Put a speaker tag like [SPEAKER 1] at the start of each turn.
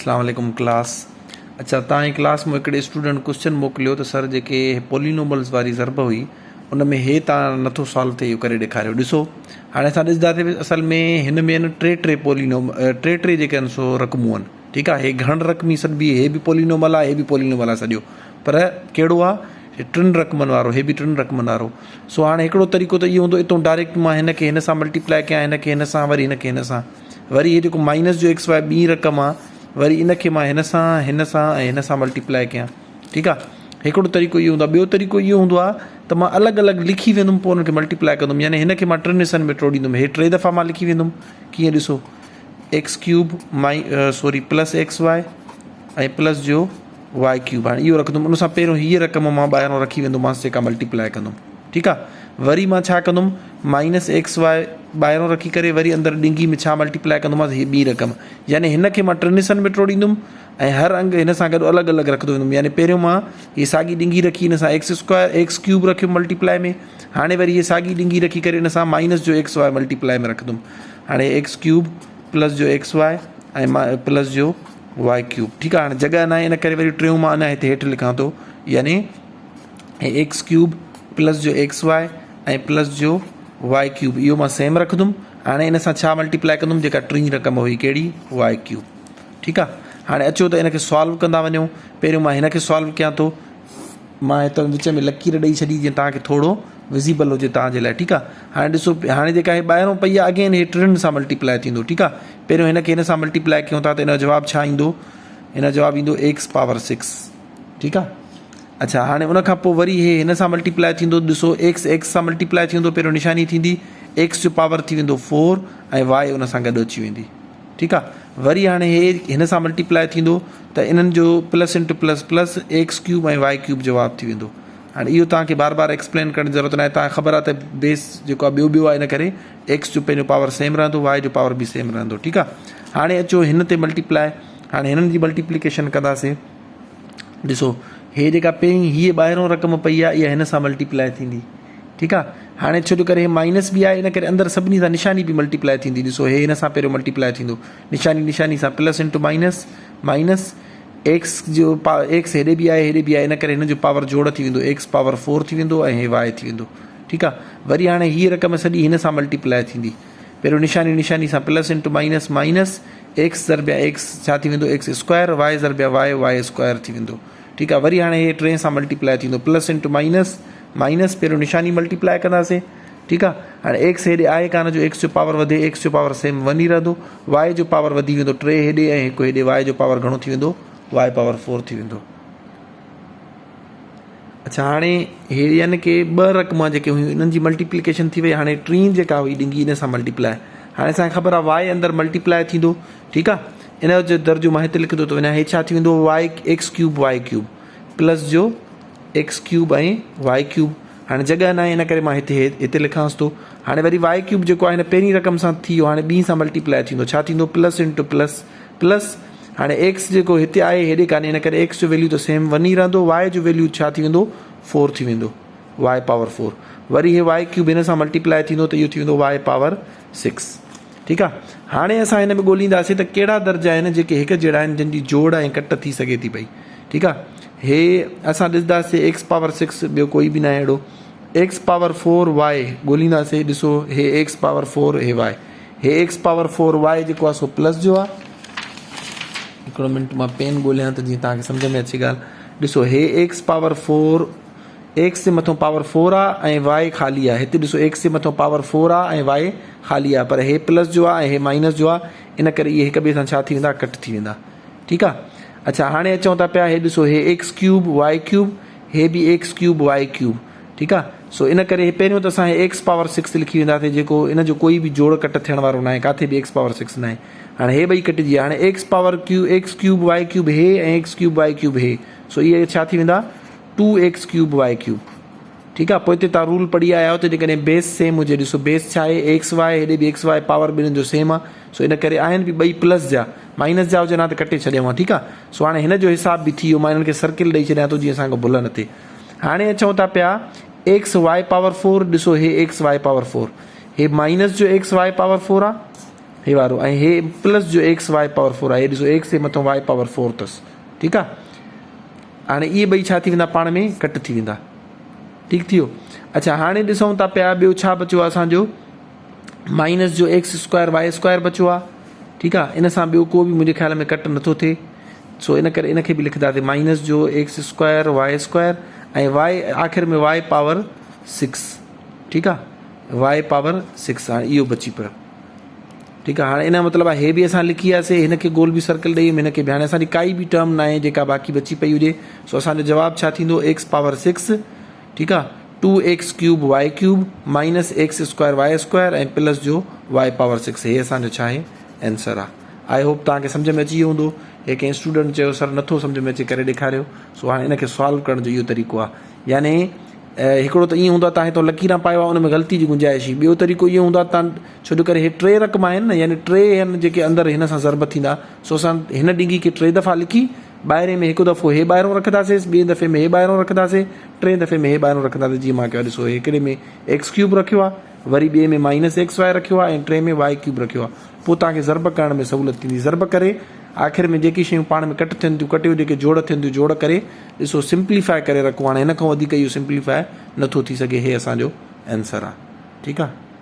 [SPEAKER 1] अस्सलाम वालेकुम क्लास। अच्छा, तव्हांजी क्लास में हिकिड़े स्टूडेंट क्वेश्चन मोकिलियो त सर जेके पोलिनोमल्स वारी ज़रब हुई उन में हे तव्हां नथो सॉल्व थिए, इहो करे ॾेखारियो। ॾिसो हाणे असां ॾिसंदासीं असल में हिन में टे टे जेके आहिनि सो रक़मूं आहिनि। ठीकु आहे, हे घण रक़मी सॾिबी, हे बि पोलिनोमल आहे, हे बि पोलिनोमल आहे सॼो, पर कहिड़ो आहे टिनि रक़मनि वारो, हे बि टिनि रक़मनि वारो। सो हाणे हिकिड़ो तरीक़ो त इहो हूंदो, हितां डायरेक्ट मां हिन खे हिन सां मल्टीप्लाई कयां, हिन खे हिन सां, वरी हिन खे हिन सां, वरी हे जेको माइनस जो एक्स वाई ॿी रक़म आहे, वरी इन खे मां हिन सां ऐं हिन सां मल्टीप्लाई कयां। ठीकु आहे, हिकिड़ो तरीक़ो इहो हूंदो आहे। ॿियो तरीक़ो इहो हूंदो आहे त मां अलॻि अलॻि लिखी वेंदुमि, पोइ हुनखे मल्टीप्लाई कंदुमि, यानी हिन खे मां टिनि हिसनि में टोड़ींदुमि। हे टे दफ़ा मां लिखी वेंदुमि। कीअं, ॾिसो x cube plus x y ऐं प्लस जो वाई क्यूब। हाणे इहो रखंदुमि, उन सां पहिरियों हीअ रक़म मां ॿाहिरों रखी वेंदोमांसि जेका मल्टीप्लाई कंदुमि। ठीकु आहे, वरी मां छा कंदुमि, माइनस एक्स वाई ॿाहिरों रखी करे वरी अंदरि ॾिंगी में छा मल्टीप्लाई कंदोमांसि, हीअ ॿी रक़म, यानी हिन खे मां टिनि हिसनि में टोड़ींदुमि ऐं हर अंग हिन सां गॾु अलॻि अलॻि रखंदो वेंदुमि। यानी पहिरियों मां हीअ साॻी ॾिंगी रखी हिन सां एक्स क्यूब रखियो मल्टीप्लाई में, हाणे वरी हीअ साॻी ॾिंगी रखी करे हिन सां माइनस जो एक्स वाई मल्टीप्लाई में रखंदुमि। हाणे एक्स क्यूब प्लस जो एक्स वाई ऐं प्लस जो वाई क्यूब। ठीकु आहे, हाणे जॻह न आहे, इन करे वरी टियों मां अञा हिते हेठि लिखां थो, यानी एक्स क्यूब प्लस जो एक्स वाई ऐं प्लस जो वाई क्यूब, इहो मां सेम रखंदुमि। हाणे इन सां छा मल्टीप्लाई कंदुमि, जेका टीं रक़म हुई, कहिड़ी, वाई क्यूब। ठीकु आहे, हाणे अचो त इन खे सॉल्व कंदा वञूं। पहिरियों मां हिन खे सॉल्व कयां थो, मां हिते विच में लकीर ॾेई छॾी जीअं तव्हांखे थोरो विज़िबल हुजे तव्हांजे लाइ। ठीकु आहे, हाणे ॾिसो, हाणे जेका हे ॿाहिरों पई आहे अगेन हे टिनि सां मल्टीप्लाई थींदो। ठीकु आहे, पहिरियों हिन खे हिन सां मल्टीप्लाई कयूं था त हिन जो जवाबु छा ईंदो, हिन जो जवाबु ईंदो एक्स पावर 6। ठीकु आहे, अच्छा, हाणे उनखां पोइ वरी हे हिन सां मल्टीप्लाई थींदो। ॾिसो एक्स सां मल्टीप्लाई थींदो, पहिरियों निशानी थींदी, एक्स जो पावर थी वेंदो 4 ऐं वाई उन सां गॾु अची वेंदी। ठीकु आहे, वरी हाणे हे हिन सां मल्टीप्लाई थींदो त इन्हनि जो plus into plus plus x cube ऐं वाई क्यूब जवाबु थी वेंदो। हाणे इहो तव्हांखे बार बार एक्सप्लेन करण जी ज़रूरत न आहे, तव्हांखे ख़बर आहे त बेस जेको आहे ॿियो आहे, इन करे एक्स जो पंहिंजो पावर सेम रहंदो, वाई जो पावर बि सेम रहंदो। ठीकु आहे, हाणे अचो हिन ते मल्टीप्लाई, हाणे हिननि जी मल्टीप्लिकेशन कंदासीं। ॾिसो हे जेका पहिरीं हीअ ॿाहिरों रक़म पई आहे, इहा हिन सां मल्टीप्लाई थींदी। ठीकु आहे, हाणे छो जो करे हे माइनस बि आहे, इन करे अंदरि सभिनी सां निशानी बि मल्टीप्लाई थींदी। ॾिसो हे हिन सां पहिरियों मल्टीप्लाई थींदो, निशानी सां plus into minus, minus x जो एक्स हेॾे बि आहे, हेॾे बि आहे, इन करे हिन जो पावर जोड़ थी वेंदो, एक्स पावर 4 थी वेंदो ऐं हे वाई थी वेंदो। ठीकु आहे, वरी हाणे हीअ रक़म सॼी हिन सां मल्टीप्लाई थींदी, पहिरियों निशानी सां plus into minus, minus X ज़रबिया एक्स छा थी वेंदो, एक्स स्क्वायर, वाई ज़रबिया वाई स्क्वायर थी वेंदो। ठीकु आहे, वरी हाणे हे टे सां मल्टीप्लाई थींदो, प्लस इंटू माइनस, माइनस पहिरियों निशानी मल्टीप्लाई कंदासीं। ठीकु आहे, हाणे एक्स हेॾे आहे कान जो एक्स जो पावर वधे, एक्स जो पावर सेम वञी रहंदो, वाई जो पावर वधी वेंदो, 3 हेॾे ऐं 1 हेॾे, वाई जो पावर घणो थी वेंदो, वाई पावर 4 थी वेंदो। अच्छा, हाणे हे यानी कि ॿ रक़म जेके हुयूं इन्हनि जी मल्टीप्लिकेशन थी वई। हाणे टीं जेका हुई ॾिंगी इन सां मल्टीप्लाई, हाणे असांखे ख़बर आहे वाई अंदरि मल्टीप्लाई थींदो। ठीकु आहे, इन जो दर्जो मां हिते लिखंदो थो वञा, हे छा थी वेंदो, y x cube y cube plus जो एक्स क्यूब ऐं वाई क्यूब। हाणे जॻह न आहे, इन करे मां हिते लिखांसि थो। हाणे वरी वाई क्यूब जेको आहे हिन पहिरीं रक़म सां थी वियो, हाणे ॿी सां मल्टीप्लाई थींदो, छा थींदो, प्लस इंटू प्लस प्लस। हाणे एक्स जेको हिते आहे हेॾे कान्हे, इन करे एक्स जो वैल्यू त सेम वञी रहंदो, वाई जो वैल्यू छा थी वेंदो, 4 थी वेंदो, वाई पावर 4। वरी हे वाई क्यूब हिन सां मल्टीप्लाई थींदो त इहो थी वेंदो वाई पावर 6। ठीकु आहे, हाणे असां हिन में ॻोल्हींदासीं त कहिड़ा दर्जा आहिनि जेके हिकु जहिड़ा आहिनि, जिन जी जोड़ ऐं कट थी सघे थी पई। ठीकु आहे, हे असां ॾिसंदासीं एक्स पावर 6, ॿियो कोई बि न आहे अहिड़ो। एक्स पावर 4 वाई ॻोल्हींदासीं, ॾिसो हे एक्स पावर 4 हे वाई, हे एक्स पावर 4 वाई जेको आहे सो प्लस जो आहे। हिकिड़ो मिंट मां पेन ॻोल्हियां त जीअं तव्हांखे सम्झ में अचे ॻाल्हि। ॾिसो हे एक्स पावर 4, एक्स जे मथां पावर 4 आहे ऐं वाई ख़ाली आहे। हिते ॾिसो एक्स जे मथां पावर 4 आहे ऐं वाई ख़ाली आहे, पर हे प्लस जो आहे ऐं हे माइनस जो आहे, इन करे इहे हिक ॿिए सां छा थी वेंदा, कट थी वेंदा। ठीकु आहे, अच्छा, हाणे अचूं था पिया, हे ॾिसो हे एक्स क्यूब वाई क्यूब, हे बि एक्स क्यूब वाई क्यूब। ठीकु आहे, सो इन करे पहिरियों त असां एक्स पावर 6 लिखी वेंदासीं, जेको इन जो कोई बि जोड़ कट थियण वारो न आहे, किथे बि एक्स पावर 6 न आहे। हाणे हे ॿई कटिजी, हाणे एक्स क्यूब वाई क्यूब हे ऐं एक्स क्यूब वाई क्यूब हे, सो इहे छा थी वेंदा, 2x क्यूब वाई क्यूब। ठीकु आहे, पोइ हिते तव्हां रूल पढ़ी आया आहियो त जेकॾहिं बेस सेम हुजे, ॾिसो बेस छा आहे, एक्स वाई, हेॾे बि एक्स वाई, पावर ॿिन्हिनि जो सेम आहे, सो इन करे आहिनि बि ॿई प्लस जा, माइनस जा हुजनि हा त कटे छॾियऊं आहे। ठीकु आहे, सो हाणे हिन जो हिसाब बि थी वियो, मां हिननि खे सर्किल ॾेई छॾियां थो जीअं असांखे भुल न थिए। हाणे अचूं था पिया एक्स वाई पावर 4, ॾिसो हे एक्स वाई पावर 4, हे माइनस जो एक्स वाई पावर 4 आहे, हे वारो ऐं हे प्लस जो एक्स वाई पावर 4 आहे, हे ॾिसो एक्स जे मथां वाई पावर 4 अथसि, ठीकु आहे। हाणे इहे ॿई छा थी वेंदा, पाण में कट थी वेंदा, ठीकु थी वियो। अच्छा हाणे ॾिसूं था पिया ॿियो छा बचियो आहे असांजो, माइनस जो एक्स स्क्वायर वाई स्क्वायर बचियो आहे, ठीकु आहे। इन सां ॿियो को बि मुंहिंजे ख़्याल में कट नथो थिए, सो इन करे इनखे बि लिखंदासीं माइनस जो एक्स स्क्वायर वाई स्क्वायर ऐं वाई आख़िर में वाई पावर 6, ठीकु आहे, वाई पावर 6। हाणे इहो बची पियो, ठीकु आहे। हाणे इन जो मतिलबु आहे हे बि असां लिखी वियासीं, हिनखे गोल बि सर्कल ॾेई हिनखे बि। हाणे असांजी काई बि टर्म न आहे जेका बाक़ी बची पई हुजे, सो असांजो जवाबु छा थींदो, एक्स पावर 6, ठीकु आहे, 2x cube y cube minus x square y square ऐं प्लस जो वाई पावर 6, हे असांजो छा आहे, आंसर आहे। आई होप तव्हांखे सम्झ में अची वियो हूंदो। हे कंहिं स्टूडेंट चयो सर नथो सम्झ में अचे, करे ॾेखारियो। सो हाणे इनखे सॉल्व करण जो इहो तरीक़ो आहे, यानी हिकिड़ो त ईअं हूंदो आहे तव्हां हितां लकीरां पायो आहे, उन में ग़लती जी गुंजाइश हुई। ॿियो तरीक़ो इहो हूंदो आहे तव्हां, छो जो करे हे 3 रक़म आहिनि न, यानी 3 आहिनि जेके अंदरि हिन सां ज़रब थींदा, सो असां हिन ॾींगी खे 3 दफ़ा लिखी, ॿाहिरे में हिकु दफ़ो हे ॿाहिरों रखंदासीं, ॿिए दफ़े में हे ॿाहिरों रखंदासीं, 3 दफ़े में हे ॿाहिरों रखंदासीं। जीअं मां कयो ॾिसो, हिकिड़े में एक्स क्यूब रखियो आहे, वरी ॿिए में माइनस एक्स वाई रखियो आहे ऐं 3 में वाई क्यूब रखियो आहे। पोइ तव्हांखे ज़रब करण में सहूलियत थींदी, ज़रब करे आख़िर में जेकी शयूं पाण में कट थियनि थियूं कटियो, जेके जोड़ थियनि थियूं जोड़ करे ॾिसो सिंप्लीफाए करे रखो। हाणे हिन खां वधीक इहो सिंप्लीफाए नथो थी सघे, हे असांजो आंसर आहे, ठीकु आहे।